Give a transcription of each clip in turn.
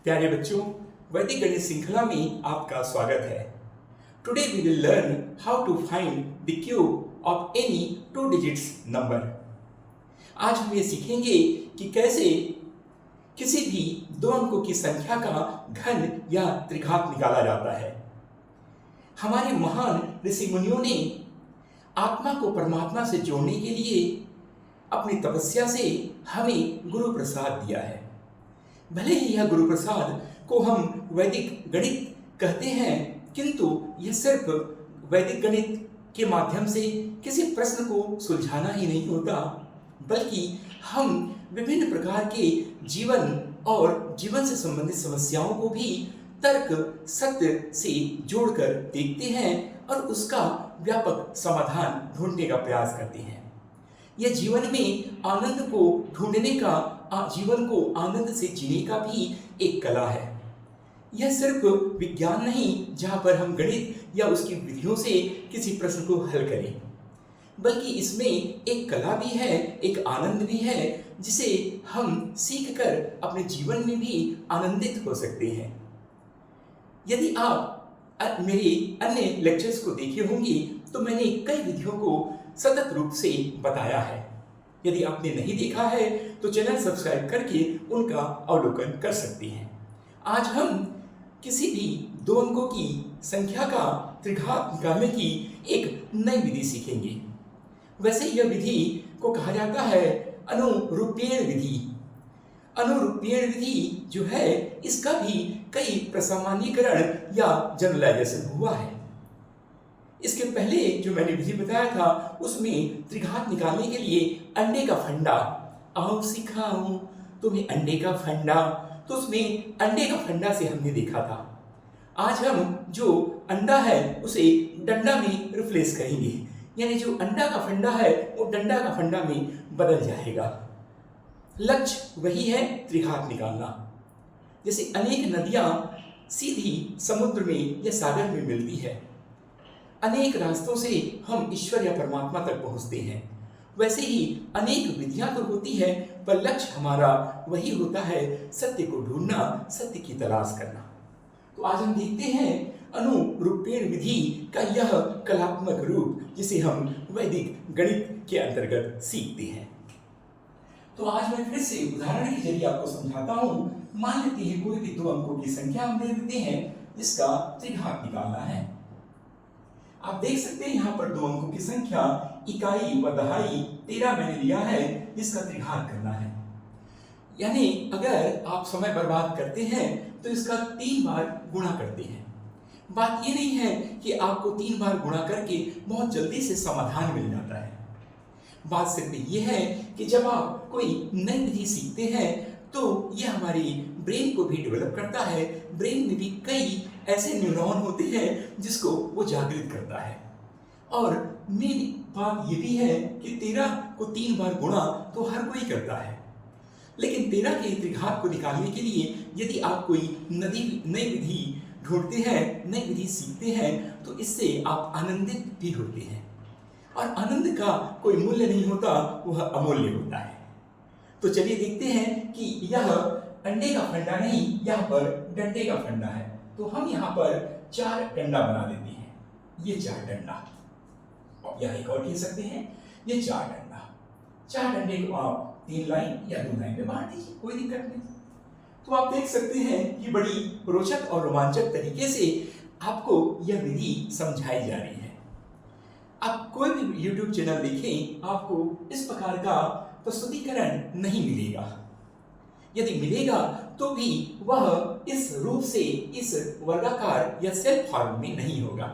प्यारे बच्चों, वैदिक गणित श्रृंखला में आपका स्वागत है। Today we will learn how to find the cube of any two digits number. आज हम ये सीखेंगे कि कैसे किसी भी दो अंकों की संख्या का घन या त्रिघात निकाला जाता है। हमारे महान ऋषि मुनियों ने आत्मा को परमात्मा से जोड़ने के लिए अपनी तपस्या से हमें गुरु प्रसाद दिया है। भले ही यह गुरु प्रसाद को हम वैदिक गणित कहते हैं, किंतु यह सिर्फ वैदिक गणित के माध्यम से किसी प्रश्न को सुलझाना ही नहीं होता, बल्कि हम विभिन्न प्रकार के जीवन और जीवन से संबंधित समस्याओं को भी तर्क सत्य से जोड़कर देखते हैं और उसका व्यापक समाधान ढूंढने का प्रयास करते हैं। यह जीवन में आनंद को ढूंढने का, जीवन को आनंद से जीने का भी एक कला है। यह सिर्फ विज्ञान नहीं जहाँ पर हम गणित या उसकी विधियों से किसी प्रश्न को हल करें, बल्कि इसमें एक कला भी है, एक आनंद भी है, जिसे हम सीखकर अपने जीवन में भी आनंदित हो सकते हैं। यदि आप मेरे अन्य लेक्चर्स को देखे होंगे तो मैंने कई विधियों को सतत रूप से बताया है। यदि आपने नहीं देखा है तो चैनल सब्सक्राइब करके उनका अवलोकन कर सकते हैं। आज हम किसी भी दो अंकों की संख्या का त्रिघात निकालने की एक नई विधि सीखेंगे। वैसे यह विधि को कहा जाता है अनुरूपीण विधि। अनुरूपीण विधि जो है, इसका भी कई प्रसामान्यीकरण या जनरलाइजेशन हुआ है। इसके पहले जो मैंने विधि बताया था उसमें त्रिघात निकालने के लिए अंडे का फंडा, आओ सिखाऊं तुम्हें अंडे का फंडा, तो उसमें अंडे का फंडा से हमने देखा था। आज हम जो अंडा है उसे डंडा में रिप्लेस करेंगे, यानी जो अंडा का फंडा है वो डंडा का फंडा में बदल जाएगा। लक्ष्य वही है, त्रिघात निकालना। जैसे अनेक नदियां सीधी समुद्र में या सागर में मिलती है, अनेक रास्तों से हम ईश्वर या परमात्मा तक पहुंचते हैं, वैसे ही अनेक विधियां तो होती है, पर लक्ष्य हमारा वही होता है, सत्य को ढूंढना, सत्य की तलाश करना। तो आज हम देखते हैं अनुरूपीण विधि का यह कलात्मक रूप, जिसे हम वैदिक गणित के अंतर्गत सीखते हैं। तो आज मैं फिर से उदाहरण के जरिए आपको समझाता हूं। मान लेते हैं कोई भी दो अंकों की संख्या हम दे देते हैं जिसका त्रिघात निकालना है। आप देख सकते हैं यहाँ पर दो अंकों की संख्या इकाई व दहाई 13 मैंने लिया है, जिसका त्रिघात करना है। यानी अगर आप समय बर्बाद करते हैं तो इसका 3 बार गुणा करते हैं। बात ये नहीं है कि आपको 3 बार गुणा करके बहुत जल्दी से समाधान मिल जाता है। बात सिर्फ ये है कि जब आप कोई नई विधि सीखते हैं तो यह हमारी ब्रेन को भी डेवलप करता है। ब्रेन में भी कई ऐसे न्यूरॉन होते हैं जिसको वो जागृत करता है। और मेन बात ये भी है कि 13 को 3 बार गुणा तो हर कोई करता है, लेकिन 13 के त्रिघात को निकालने के लिए यदि आप कोई नई विधि ढूंढते हैं, नई विधि सीखते हैं, तो इससे आप आनंदित भी होते हैं। और आनंद का कोई मूल्य नहीं होता, वह अमूल्य होता है। तो चलिए देखते हैं कि यह अंडे का फंडा नहीं, यहाँ पर डंडे का फंडा है। तो हम यहाँ पर 4 डंडा बना देते हैं। ये 4 डंडा, और यहाँ एक और कह सकते हैं, ये 4 डंडा। 4 डंडे को आप 3 लाइन या 2 लाइन में बांट दीजिए, कोई दिक्कत नहीं। तो आप देख सकते हैं कि बड़ी रोचक और रोमांचक तरीके से आपको यह विधि समझाई जा रही है। आप कोई भी YouTube चैनल देखें, आपको इस प्रकार का प्रस्तुतिकरण नहीं मिलेगा। यदि मिलेगा तो भी वह इस रूप से, इस वर्गाकार या सेल फॉर्म में नहीं होगा।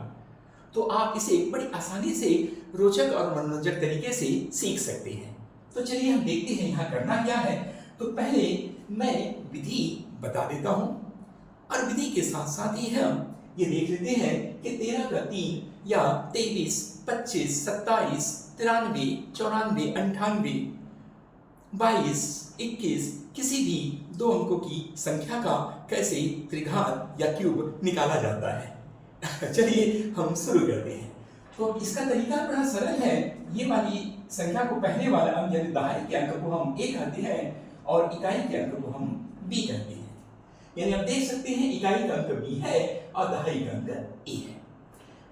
तो आप इसे बड़ी आसानी से रोचक और मनोरंजक तरीके से सीख सकते हैं। तो चलिए हम देखते हैं यहाँ करना क्या है। तो पहले मैं विधि बता देता हूँ, और विधि के साथ साथ ही हम ये देख लेते हैं कि 13 का 3 या 23, 25, 27, 93, 94, 98, 22, 21 किसी भी दो अंकों की संख्या का कैसे त्रिघात या क्यूब निकाला जाता है। चलिए हम शुरू करते हैं। तो इसका तरीका बड़ा सरल है। ये वाली संख्या को पहले वाला अंक यानी दहाई के अंक को हम A कहते हैं और इकाई के अंक को हम B कहते हैं। यानी आप देख सकते हैं इकाई का अंक b है और दहाई का अंक a है।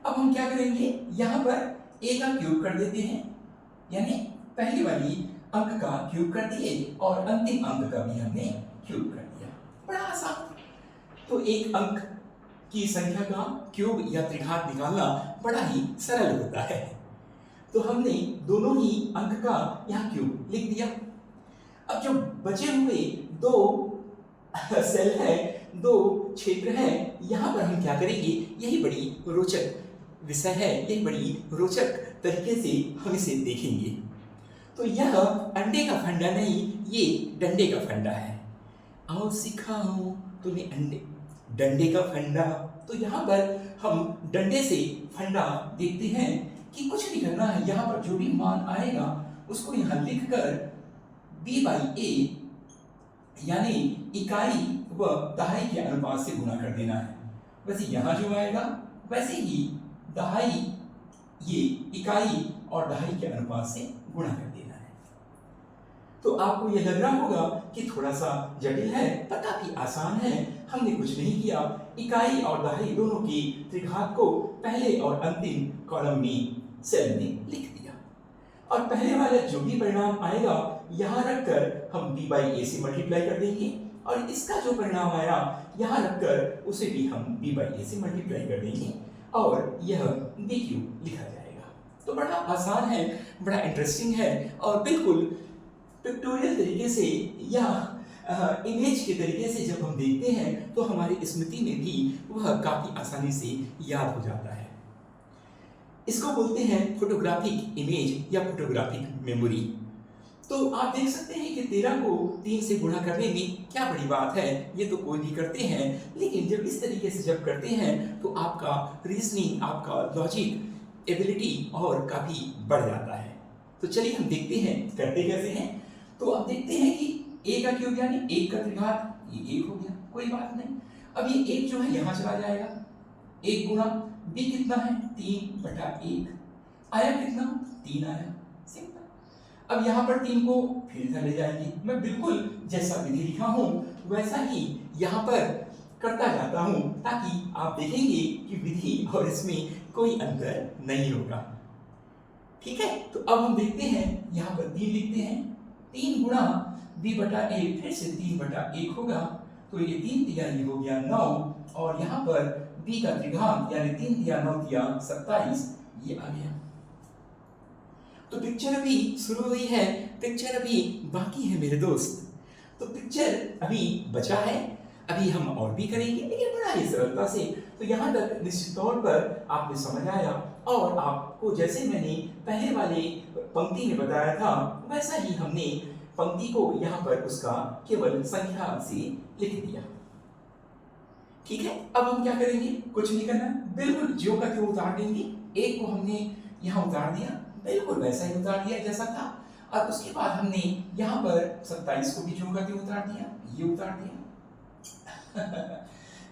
अब हम क्या करेंगे, यहाँ पर a का क्यूब कर देते हैं, यानी पहली वाली अंक का क्यूब कर दिए और अंतिम अंक का भी हमने क्यूब कर दिया। बड़ा आसान। तो एक अंक की संख्या का क्यूब या त्रिघात निकालना बड़ा ही सरल होता है। तो हमने दोनों ही अंक का यहाँ क्यूब लिख दिया। अब जो बचे हुए दो सेल है, दो क्षेत्र है, यहाँ पर हम क्या करेंगे, यही बड़ी रोचक विषय है, यही बड़ी रोचक तरीके से हम इसे देखेंगे। तो यह अंडे का फंडा नहीं, ये डंडे का फंडा है। आओ सिखाओ तुम्हें डंडे का फंडा। तो यहाँ पर हम डंडे से फंडा देखते हैं कि कुछ नहीं करना है, यहाँ पर जो भी मान आएगा उसको यहाँ लिखकर b/a यानी इकाई व दहाई के अनुपात से गुणा कर देना है। वैसे यहाँ जो आएगा वैसे ही दहाई ये इकाई और दहाई के अनुपात से गुणा कर देना है। तो आपको ये लग रहा होगा कि थोड़ा सा जटिल है, पर काफी आसान है। हमने कुछ नहीं किया, इकाई और दहाई दोनों की त्रिघात को पहले और अंतिम कॉलम में सेल में लिख दिया और पहले वाला जो भी परिणाम आएगा यहाँ रखकर हम b/a से मल्टीप्लाई कर देंगे और इसका जो परिणाम आया यहाँ रखकर उसे भी हम b/a से मल्टीप्लाई कर देंगे और यह bq लिखा जाएगा। तो बड़ा आसान है, बड़ा इंटरेस्टिंग है और बिल्कुल पिक्टोरियल तरीके से या इमेज के तरीके से जब हम देखते हैं तो हमारी स्मृति में भी वह काफी आसानी से याद हो जाता है। इसको बोलते हैं फोटोग्राफिक इमेज या फोटोग्राफिक मेमोरी। तो आप देख सकते हैं कि 13 को 3 से गुणा करने में क्या बड़ी बात है, ये तो कोई भी करते हैं, लेकिन जब इस तरीके से जब करते हैं तो आपका रीजनिंग, आपका लॉजिक एबिलिटी और काफ़ी बढ़ जाता है। तो चलिए हम देखते हैं करते कैसे हैं। तो अब देखते हैं कि a का क्यूब यानी 1 का त्रिघात, ये 1 हो गया, कोई बात नहीं। अब ये 1 जो है यहाँ चला जाएगा, 1 गुणा b कितना है 3/1, आया कितना 3 आया, सिंपल। अब यहाँ पर 3 को फिर इधर ले जाएंगे, मैं बिल्कुल जैसा विधि लिखा हूँ वैसा ही यहाँ पर करता जाता हूँ ताकि आप देखेंगे कि विधि और इसमें कोई अंतर नहीं होगा। ठीक है, तो अब हम देखते हैं, यहाँ पर 3 लिखते हैं, 3 गुणा b/1 फिर से 3/1 होगा, तो ये 3 तिया ये हो गया 9 और यहाँ पर b का त्रिघात यानी 3 तिया 9 तिया 27 ये आ गया। तो पिक्चर अभी शुरू हुई है, पिक्चर अभी बाकी है मेरे दोस्त। तो पिक्चर अभी बचा है, अभी हम और भी करेंगे लेकिन बड़ा ही सरलता से। तो यहाँ तक निश्चित तौर पर आपने समझ आया और आपको जैसे मैंने पहले वाले पंक्ति में बताया था वैसा ही हमने पंक्ति को यहाँ पर उसका केवल संख्या से लिख दिया। ठीक है, अब हम क्या करेंगे, कुछ नहीं करना, बिल्कुल ज्यों का त्यों उतार देंगे। 1 को हमने यहाँ उतार दिया, बिल्कुल वैसा ही उतार दिया जैसा था, और उसके बाद हमने यहाँ पर 27 को भी ज्यों का त्यों उतार दिया, ये उतार दिया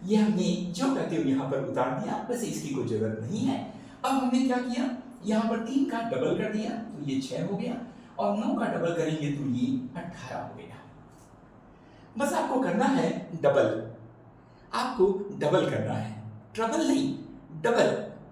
ये हमने ज्यों का त्यों यहाँ पर उतार दिया, वैसे इसकी कोई जरूरत नहीं है। अब हमने क्या किया, यहाँ पर 3 का डबल कर दिया तो ये 6 हो गया और 9 का डबल करेंगे तो ये 18 हो गया। बस आपको करना है डबल, आपको डबल करना है, ट्रबल नहीं, डबल।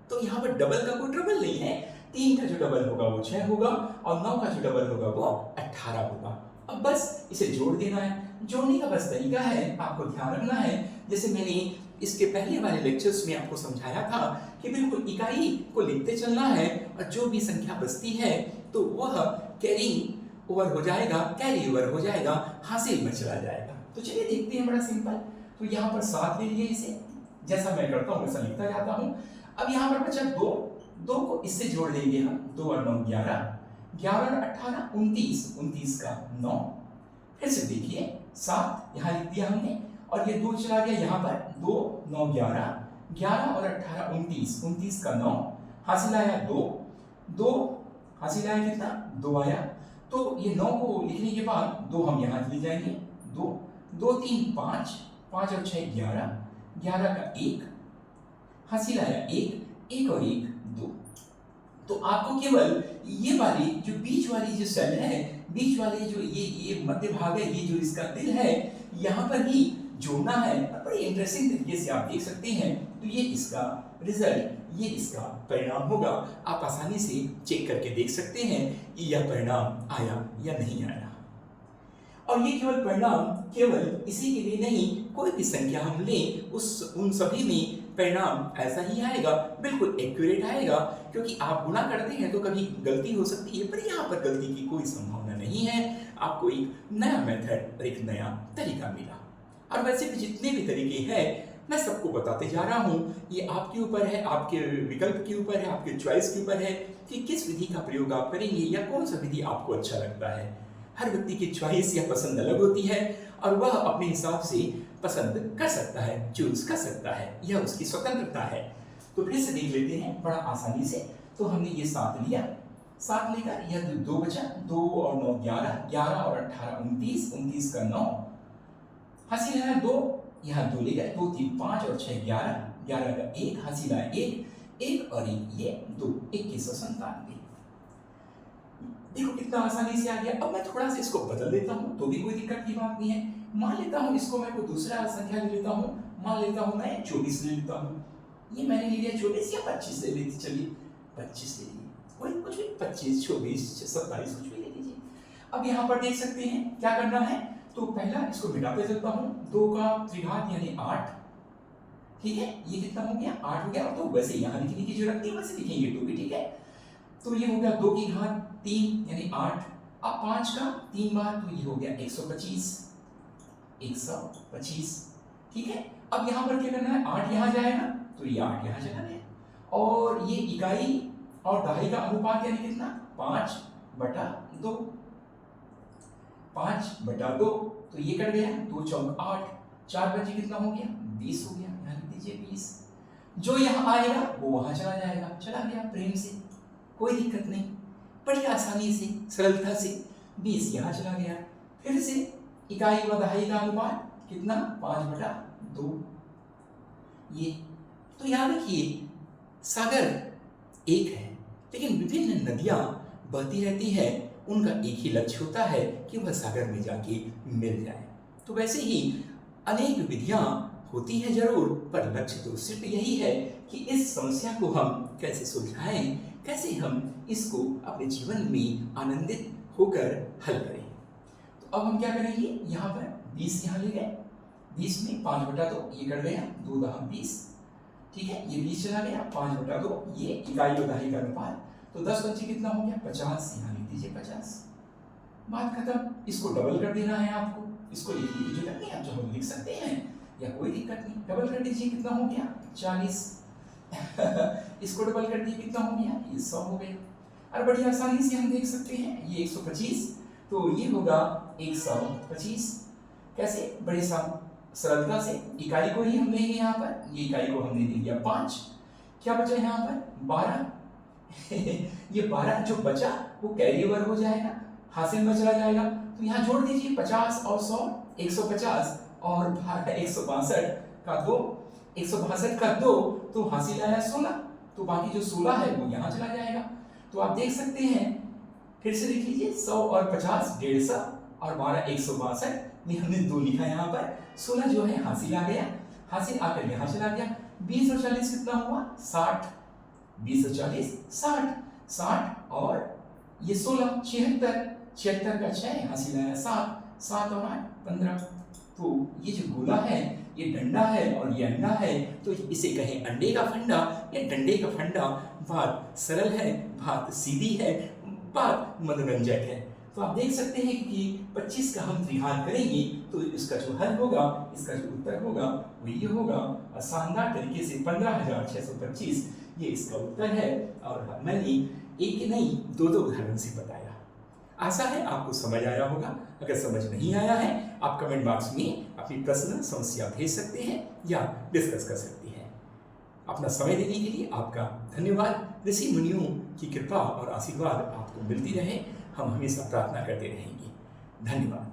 तो यहाँ पर डबल का कोई ट्रबल नहीं है, 3 का जो डबल होगा वो 6 होगा और 9 का जो डबल होगा वो 18 होगा। अब बस इसे जोड़ देना है। जोड़ने का बस तरीका है, आपको ध्यान रखना है, जैसे मैंने इसके पहले वाले लेक्चर्स में आपको समझाया था कि बिल्कुल इकाई को लिखते चलना है और जो भी संख्या बचती है तो वह कैरिंग ओवर हो जाएगा, कैरी ओवर हो जाएगा, हासिल में चला जाएगा। तो चलिए देखते हैं, बड़ा सिंपल। तो यहाँ पर 7 ले लिए, इसे जैसा मैं करता हूँ वैसा लिखता जाता हूँ। अब यहाँ पर बचा 2 को इससे जोड़ देंगे हम, 2 और 9 11, 11 और 18 29, 29 का 9, फिर से देखिए 7 यहाँ लिख दिया हमने और ये 2 चला गया यहाँ पर, 2 9 11, 11 और 18 29, 29 का 9, हासिल आया 2 हासिल आया कितना 2 आया। तो ये 9 को लिखने के बाद 2 हम यहाँ ले जाएंगे, 2 2 3 5, 5 और 6 11, 11 का 1 हासिल आया 1 और 1 2। तो आपको केवल ये वाली जो बीच वाली जो सेल है, बीच वाले जो ये मध्य भाग है, ये जो इसका दिल है, यहाँ पर ही जोड़ना है, बड़े इंटरेस्टिंग तरीके से आप देख सकते हैं। तो ये इसका रिजल्ट, ये इसका परिणाम होगा। आप आसानी से चेक करके देख सकते हैं कि यह परिणाम आया या नहीं आया। और ये केवल परिणाम केवल इसी के लिए नहीं, कोई भी संख्या हम लें उन सभी में परिणाम ऐसा ही आएगा, बिल्कुल एक्यूरेट आएगा। क्योंकि आप गुणा करते हैं तो कभी गलती हो सकती है, पर यहाँ पर गलती की कोई संभावना नहीं है। आपको एक नया मेथड और एक नया तरीका मिला। और वैसे भी जितने भी तरीके हैं मैं सबको बताते जा रहा हूँ। ये आपके ऊपर है, आपके विकल्प के ऊपर है, आपके चॉइस के ऊपर है कि किस विधि का प्रयोग आप करेंगे या कौन सा विधि आपको अच्छा लगता है। हर व्यक्ति की चॉइस या पसंद अलग होती है और वह अपने हिसाब से पसंद कर सकता है, चूज कर सकता है, यह उसकी स्वतंत्रता है। तो फिर से देख लेते हैं बड़ा आसानी से। तो हमने ये 7 लिया, 7 लेकर यह 2 बचा, 2 और 9 11, 11 और 18 29, 29 का 9, हासिल है 2, यहाँ 2 ले गए, 2 3 5 और 6 11, 11 का 1, हासिल है 1, 1 और 1 ये 2, 2197। देखो कितना आसानी से आ गया। अब मैं थोड़ा सा इसको बदल देता हूँ तो भी कोई दिक्कत की बात नहीं है। मान लेता हूँ इसको मैं कोई दूसरा संख्या ले लेता हूँ, मान लेता हूँ मैं 24 ले लेता हूँ। ये मैंने ले लिया 24 या 25 ले लेती, चलिए 25 ले लिए, कोई कुछ भी 25 24 27 कुछ भी ले लीजिए। अब यहाँ पर देख सकते हैं क्या करना है। तो पहला इसको मिटाते चलता हूँ, 2 का त्रिघात यानी 8, ठीक है। ये कितना हो गया 8 हो गया। तो वैसे यहाँ लिखने की जरूरत नहीं, वैसे लिखेंगे तो भी ठीक है। तो ये हो गया 2 की घात 3 यानी 8। अब 5 का 3 बार तो ये हो गया 125, 125, ठीक है। अब यहाँ पर क्या करना है, 8 यहाँ जाएगा तो ये 8 यहाँ चला गया। और ये इकाई और दहाई का अनुपात यानी कितना 5/2, 5/2। तो ये कट गया, 2 चौक 8, 4 बचे कितना हो गया 20 हो गया। यहाँ लिख दीजिए 20। जो यहाँ आएगा वो वहां चला जाएगा, चला गया प्रेम से, कोई दिक्कत नहीं, बड़ी आसानी से सरलता से 20 यहाँ चला गया। फिर से इकाई व दहाई का अनुपात कितना 5/2। ये तो याद रखिए सागर एक है, लेकिन विभिन्न नदियां बहती रहती है, उनका एक ही लक्ष्य होता है कि वह सागर में जाके मिल जाए। तो वैसे ही अनेक विधियां होती हैं जरूर, पर लक्ष्य तो सिर्फ यही है कि इस समस्या को हम कैसे सुलझाएं, कैसे हम इसको अपने जीवन में आनंदित होकर हल करें। तो अब हम क्या करेंगे, यहाँ पर 20 यहाँ ले गए, 20 में 5/2 ये कट गया, 2 दहा 20, ठीक है। ये 20 चला गया, 5/2 ये इकाई और दहाई का अनुपात। तो 10 बच्चे कितना हो गया 50, यहाँ लिख दीजिए 50। बात खत्म। इसको डबल कर देना है आपको, इसको लिखने की जरूरत नहीं, आप जो लिख सकते हैं या कोई दिक्कत नहीं। डबल कर दीजिए, कितना हो गया 40। इसको डबल कर दिए कितना हो गया, ये 100 हो गया। और बड़ी आसानी से हम देख सकते हैं ये 125, तो ये होगा 125। कैसे, बड़े सरलता से इकाई को ही हम लेंगे यहाँ पर, ये इकाई को हमने दे दिया 5, क्या बचा यहाँ पर 12। ये 12 जो बचा वो कैरी ओवर हो जाएगा, हासिल में चला जाएगा। तो यहाँ जोड़ दीजिए 50 और 100, 150 और 162 का 2, 162 का 2 तो हासिल आया 16, तो बाकी जो 16 है वो यहाँ चला जाएगा। तो आप देख सकते हैं, फिर से लिख लीजिए 100 और 50 150 और 12 162 में हमने 2 लिखा यहाँ पर, 16 जो है हासिल आ गया, हासिल आकर यहाँ चला गया। 20 और 40 कितना हुआ 60, 20 और 40 60, 60 और ये 16 76, 76 का 6 हासिल आया 7, 7 और 8 15। तो ये जो गोला है ये डंडा है और ये अंडा है, तो इसे कहें अंडे का फंडा या डंडे का फंडा। बात सरल है, बात सीधी है, बात मनोरंजक है। तो आप देख सकते हैं कि 25 का हम त्रिघात करेंगे तो इसका जो हल होगा, इसका जो उत्तर होगा वो ये होगा। और शानदार तरीके से 15,625 ये इसका उत्तर है। और मैंने एक नहीं 2 उदाहरण से बताया। आशा है आपको समझ आया होगा। अगर समझ नहीं आया है आप कमेंट बॉक्स में अपनी प्रश्न समस्या भेज सकते हैं या डिस्कस कर सकते हैं। अपना समय देने के लिए आपका धन्यवाद। ऋषि मुनियों की कृपा और आशीर्वाद आपको मिलती रहे, हम हमेशा प्रार्थना करते रहेंगे। धन्यवाद।